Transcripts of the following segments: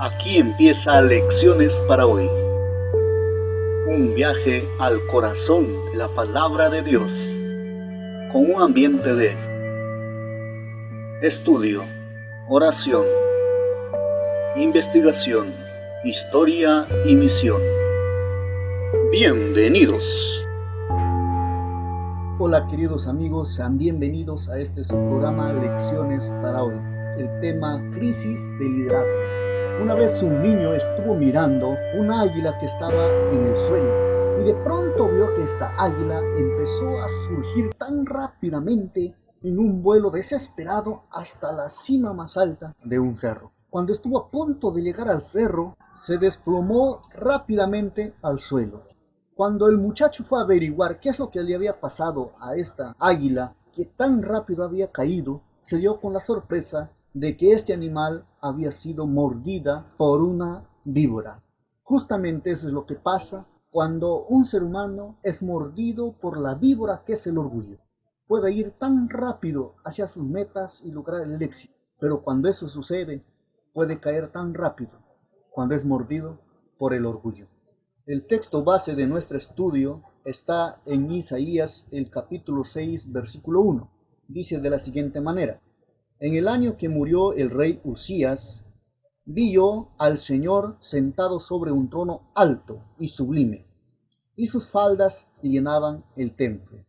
Aquí empieza Lecciones para hoy. Un viaje al corazón de la palabra de Dios, con un ambiente de estudio, oración, investigación, historia y misión. Bienvenidos. Hola queridos amigos, sean bienvenidos a este su programa Lecciones para hoy. El tema crisis de liderazgo. Una vez un niño estuvo mirando una águila que estaba en el suelo y de pronto vio que esta águila empezó a surgir tan rápidamente en un vuelo desesperado hasta la cima más alta de un cerro. Cuando estuvo a punto de llegar al cerro, se desplomó rápidamente al suelo. Cuando el muchacho fue a averiguar qué es lo que le había pasado a esta águila que tan rápido había caído, se dio con la sorpresa de que este animal había sido mordida por una víbora. Justamente eso es lo que pasa cuando un ser humano es mordido por la víbora que es el orgullo. Puede ir tan rápido hacia sus metas y lograr el éxito, pero cuando eso sucede, puede caer tan rápido cuando es mordido por el orgullo. El texto base de nuestro estudio está en Isaías, el capítulo 6, versículo 1. Dice de la siguiente manera: En el año que murió el rey Usías, vi yo al Señor sentado sobre un trono alto y sublime, y sus faldas llenaban el templo.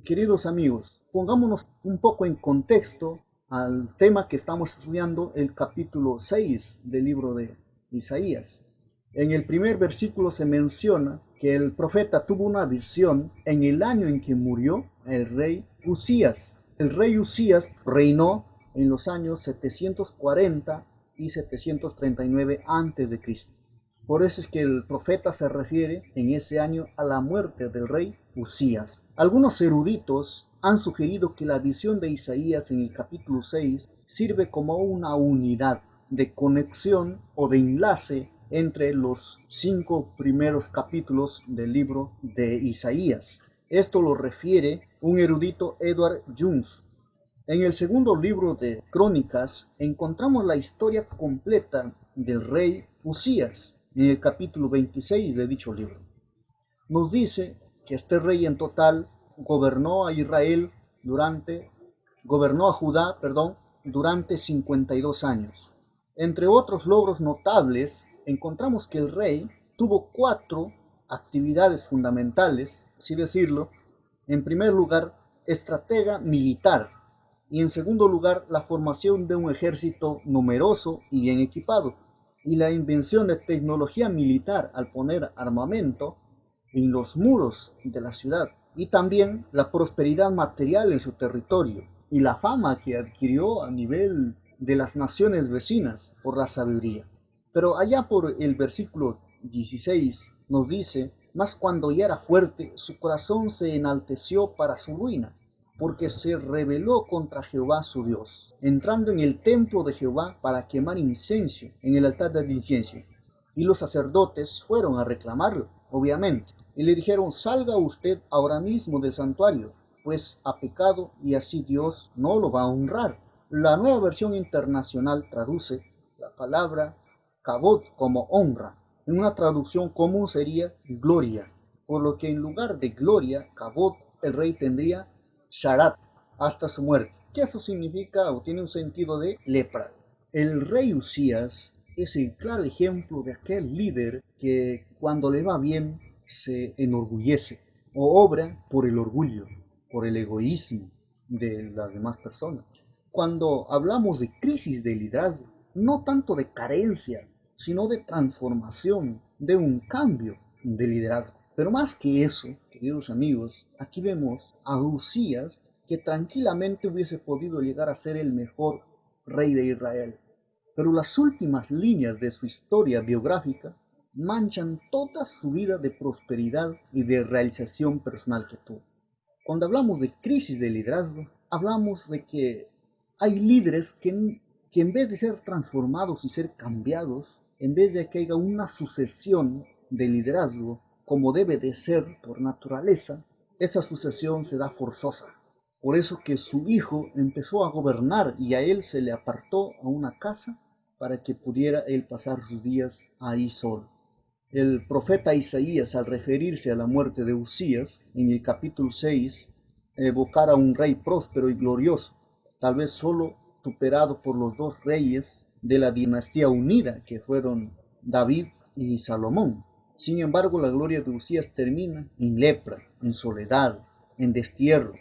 Queridos amigos, pongámonos un poco en contexto al tema que estamos estudiando, el capítulo 6 del libro de Isaías. En el primer versículo se menciona que el profeta tuvo una visión en el año en que murió el rey Usías. El rey Usías reinó en los años 740 y 739 a.C. Por eso es que el profeta se refiere en ese año a la muerte del rey Usías. Algunos eruditos han sugerido que la visión de Isaías en el capítulo 6 sirve como una unidad de conexión o de enlace entre los 5 primeros capítulos del libro de Isaías. Esto lo refiere un erudito, Edward Jones. En el segundo libro de Crónicas encontramos la historia completa del rey Usías en el capítulo 26 de dicho libro. Nos dice que este rey en total gobernó a Judá, durante 52 años. Entre otros logros notables, encontramos que el rey tuvo 4 actividades fundamentales, así decirlo. En primer lugar, estratega militar, y en segundo lugar, la formación de un ejército numeroso y bien equipado, y la invención de tecnología militar al poner armamento en los muros de la ciudad, y también la prosperidad material en su territorio y la fama que adquirió a nivel de las naciones vecinas por la sabiduría. Pero allá por el versículo 16 nos dice: mas cuando ya era fuerte, su corazón se enalteció para su ruina, porque se rebeló contra Jehová su Dios, entrando en el templo de Jehová para quemar incienso en el altar del incienso. Y los sacerdotes fueron a reclamarlo, obviamente, y le dijeron: salga usted ahora mismo del santuario, pues ha pecado y así Dios no lo va a honrar. La Nueva Versión Internacional traduce la palabra kabod como honra. En una traducción común sería gloria, por lo que en lugar de gloria, kabod, el rey tendría sharat hasta su muerte, que eso significa o tiene un sentido de lepra. El rey Usías es el claro ejemplo de aquel líder que cuando le va bien se enorgullece o obra por el orgullo, por el egoísmo de las demás personas. Cuando hablamos de crisis de liderazgo, no tanto de carencia, sino de transformación, de un cambio de liderazgo. Pero más que eso, queridos amigos, aquí vemos a Usías que tranquilamente hubiese podido llegar a ser el mejor rey de Israel. Pero las últimas líneas de su historia biográfica manchan toda su vida de prosperidad y de realización personal que tuvo. Cuando hablamos de crisis de liderazgo, hablamos de que hay líderes que en vez de ser transformados y ser cambiados, en vez de que haya una sucesión de liderazgo como debe de ser por naturaleza, esa sucesión se da forzosa. Por eso que su hijo empezó a gobernar y a él se le apartó a una casa para que pudiera él pasar sus días ahí solo. El profeta Isaías, al referirse a la muerte de Usías, en el capítulo 6, evocara a un rey próspero y glorioso, tal vez solo superado por los dos reyes de la dinastía unida, que fueron David y Salomón. Sin embargo, la gloria de Usías termina en lepra, en soledad, en destierro.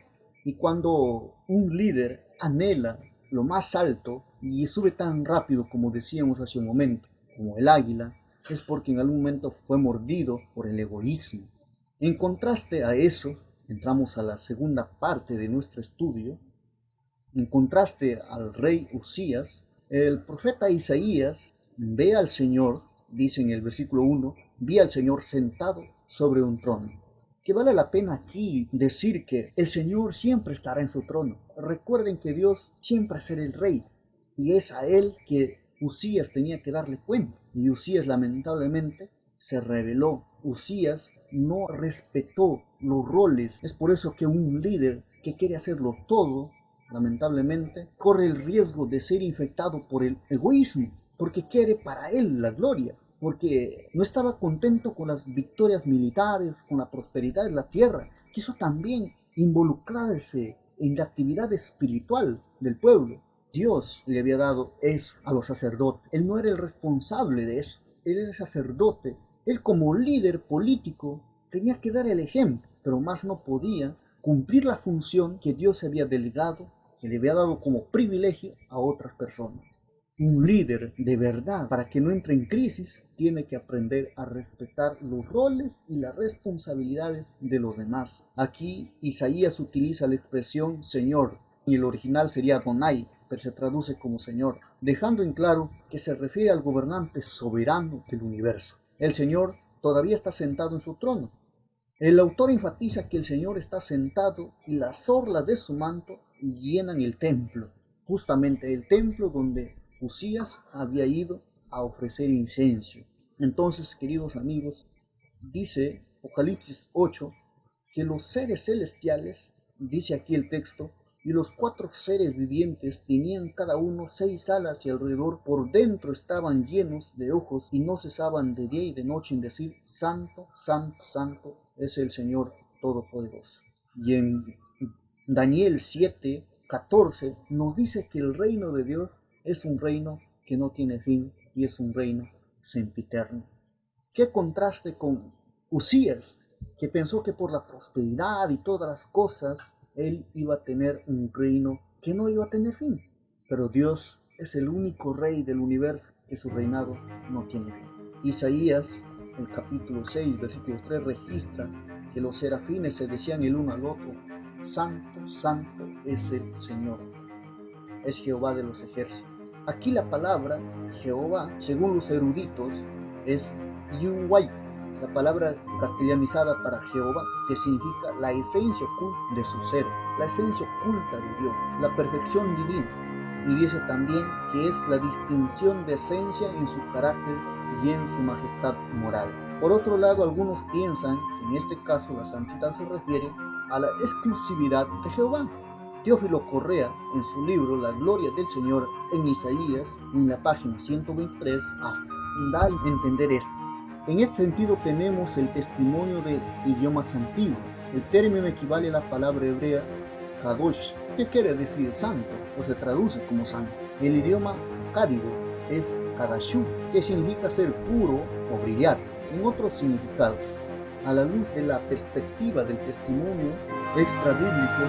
Y cuando un líder anhela lo más alto y sube tan rápido, como decíamos hace un momento, como el águila, es porque en algún momento fue mordido por el egoísmo. En contraste a eso, entramos a la segunda parte de nuestro estudio. En contraste al rey Usías, el profeta Isaías ve al Señor, dice en el versículo 1, vi al Señor sentado sobre un trono. Que vale la pena aquí decir que el Señor siempre estará en su trono. Recuerden que Dios siempre será el rey y es a él que Usías tenía que darle cuenta. Y Usías lamentablemente se rebeló. Usías no respetó los roles. Es por eso que un líder que quiere hacerlo todo, lamentablemente, corre el riesgo de ser infectado por el egoísmo, porque quiere para él la gloria, porque no estaba contento con las victorias militares, con la prosperidad de la tierra. Quiso también involucrarse en la actividad espiritual del pueblo. Dios le había dado eso a los sacerdotes. Él no era el responsable de eso. Él era el sacerdote. Él como líder político tenía que dar el ejemplo, pero más no podía cumplir la función que Dios había delegado, que le había dado como privilegio a otras personas. Un líder de verdad, para que no entre en crisis, tiene que aprender a respetar los roles y las responsabilidades de los demás. Aquí Isaías utiliza la expresión Señor, y el original sería Adonai, pero se traduce como Señor, dejando en claro que se refiere al gobernante soberano del universo. El Señor todavía está sentado en su trono. El autor enfatiza que el Señor está sentado y las orlas de su manto llenan el templo, justamente el templo donde Usías había ido a ofrecer incienso. Entonces, queridos amigos, dice Apocalipsis 8 que los seres celestiales, dice aquí el texto, y los 4 seres vivientes tenían cada uno 6 alas y alrededor por dentro estaban llenos de ojos y no cesaban de día y de noche en decir, Santo, Santo, Santo es el Señor Todopoderoso. Y en Daniel 7:14 nos dice que el reino de Dios es un reino que no tiene fin y es un reino sempiterno. ¿Qué contraste con Usías, que pensó que por la prosperidad y todas las cosas él iba a tener un reino que no iba a tener fin? Pero Dios es el único rey del universo que su reinado no tiene fin. Isaías, el capítulo 6, versículo 3, registra que los serafines se decían el uno al otro, Santo, Santo es el Señor, es Jehová de los ejércitos. Aquí la palabra Jehová, según los eruditos, es Yuwai, la palabra castellanizada para Jehová, que significa la esencia oculta de su ser, la esencia oculta de Dios, la perfección divina. Y dice también que es la distinción de esencia en su carácter y en su majestad moral. Por otro lado, algunos piensan que en este caso la santidad se refiere a la exclusividad de Jehová. Teófilo Correa, en su libro La Gloria del Señor en Isaías, en la página 123, da a entender esto. En este sentido tenemos el testimonio de idiomas antiguos. El término equivale a la palabra hebrea Kadosh, que quiere decir santo, o se traduce como santo. El idioma acádido es Kadashu, que significa ser puro o brillar, en otros significados. A la luz de la perspectiva del testimonio extrabíblico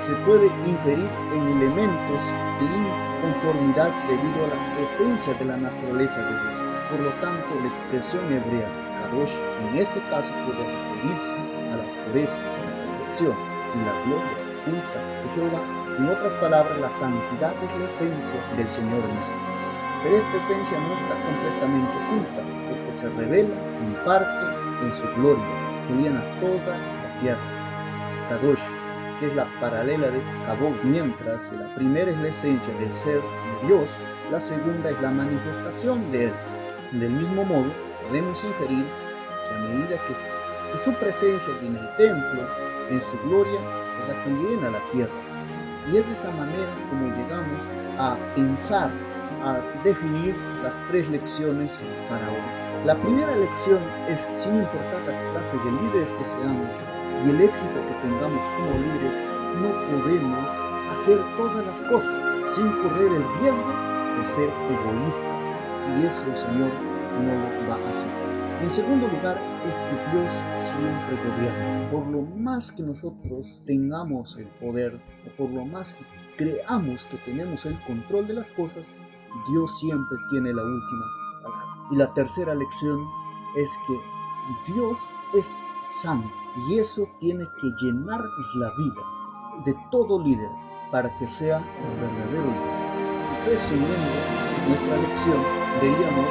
se puede inferir en elementos de inconformidad debido a la esencia de la naturaleza de Dios. Por lo tanto, la expresión hebrea Kadosh en este caso puede referirse a la pureza, la perfección y la gloria oculta de Jehová. En otras palabras, la santidad es la esencia del Señor mismo. Pero esta esencia no está completamente oculta, porque se revela en parte en su gloria, que llena toda la tierra. Kadosh, que es la paralela de Kabod, mientras la primera es la esencia del ser de Dios, la segunda es la manifestación de él. Del mismo modo, podemos inferir que a medida que su presencia en el templo, en su gloria, es la que llena la tierra. Y es de esa manera como llegamos a pensar, a definir las 3 lecciones para hoy. La primera lección es, sin importar la clase de líderes que seamos y el éxito que tengamos como líderes, no podemos hacer todas las cosas sin correr el riesgo de ser egoístas. Y eso el Señor no lo va a hacer. En segundo lugar, es que Dios siempre gobierna. Por lo más que nosotros tengamos el poder, o por lo más que creamos que tenemos el control de las cosas, Dios siempre tiene la última palabra. Y la tercera lección es que Dios es santo, y eso tiene que llenar la vida de todo líder para que sea el verdadero líder. Resumiendo nuestra lección, veríamos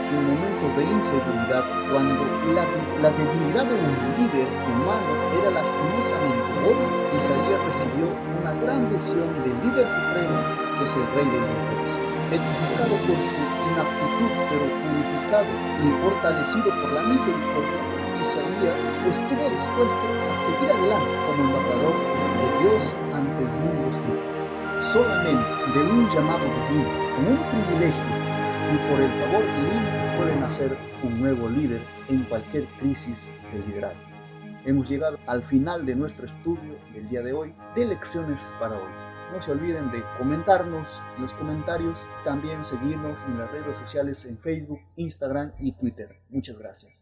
que en momentos de inseguridad, cuando la debilidad de un líder humano era lastimosamente obvia, Isaías recibió una gran visión del líder supremo, que es el Rey de Dios. Edificado por su inaptitud, pero purificado y fortalecido por la misericordia, Isaías estuvo dispuesto a seguir adelante como embajador de Dios ante el mundo hostil. Solamente de un llamado divino, con un privilegio y por el favor divino, puede nacer un nuevo líder en cualquier crisis de liderazgo. Hemos llegado al final de nuestro estudio del día de hoy de lecciones para hoy. No se olviden de comentarnos en los comentarios, también seguirnos en las redes sociales en Facebook, Instagram y Twitter. Muchas gracias.